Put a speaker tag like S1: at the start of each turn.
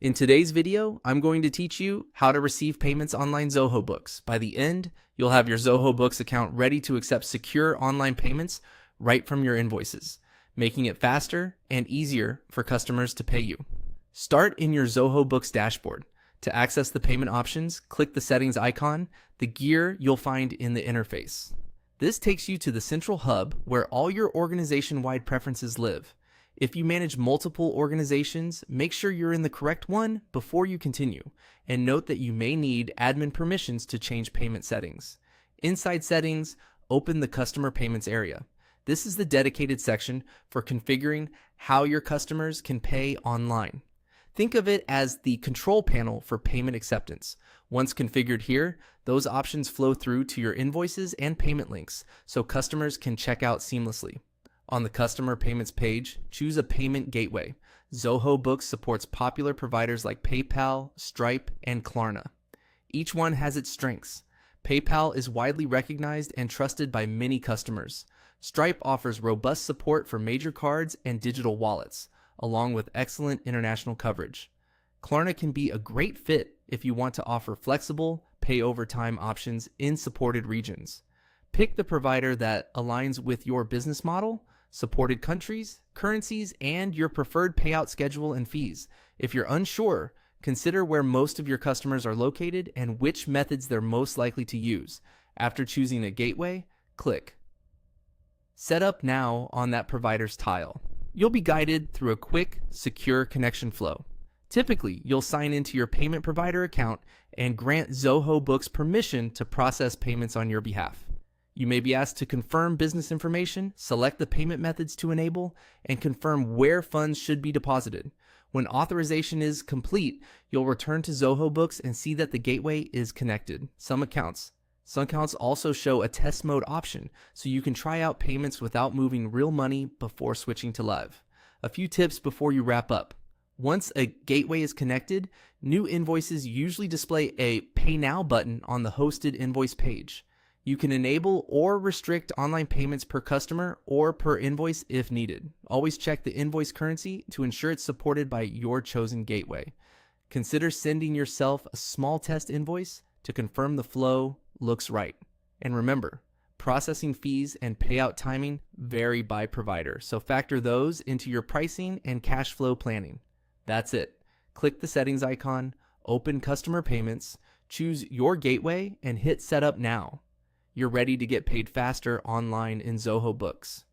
S1: In today's video, I'm going to teach you how to receive payments online Zoho Books. By the end, you'll have your Zoho Books account ready to accept secure online payments right from your invoices, making it faster and easier for customers to pay you. Start in your Zoho Books dashboard. To access the payment options, click the settings icon, the gear you'll find in the interface. This takes you to the central hub where all your organization-wide preferences live. If you manage multiple organizations, make sure you're in the correct one before you continue, and note that you may need admin permissions to change payment settings. Inside Settings, open the Customer Payments area. This is the dedicated section for configuring how your customers can pay online. Think of it as the control panel for payment acceptance. Once configured here, those options flow through to your invoices and payment links, so customers can check out seamlessly. On the Customer Payments page, choose a payment gateway. Zoho Books supports popular providers like PayPal, Stripe, and Klarna. Each one has its strengths. PayPal is widely recognized and trusted by many customers. Stripe offers robust support for major cards and digital wallets, along with excellent international coverage. Klarna can be a great fit if you want to offer flexible, pay-over-time options in supported regions. Pick the provider that aligns with your business model, supported countries, currencies, and your preferred payout schedule and fees. If you're unsure, consider where most of your customers are located and which methods they're most likely to use. After choosing a gateway, click Set Up Now on that provider's tile. You'll be guided through a quick, secure connection flow. Typically, you'll sign into your payment provider account and grant Zoho Books permission to process payments on your behalf. You may be asked to confirm business information, select the payment methods to enable, and confirm where funds should be deposited. When authorization is complete, you'll return to Zoho Books and see that the gateway is connected. Some accounts also show a test mode option, so you can try out payments without moving real money before switching to live. A few tips before you wrap up. Once a gateway is connected, new invoices usually display a Pay Now button on the hosted invoice page. You can enable or restrict online payments per customer or per invoice if needed. Always check the invoice currency to ensure it's supported by your chosen gateway. Consider sending yourself a small test invoice to confirm the flow looks right. And remember, processing fees and payout timing vary by provider, so factor those into your pricing and cash flow planning. That's it. Click the settings icon, open Customer Payments, choose your gateway, and hit Set Up Now. You're ready to get paid faster online in Zoho Books.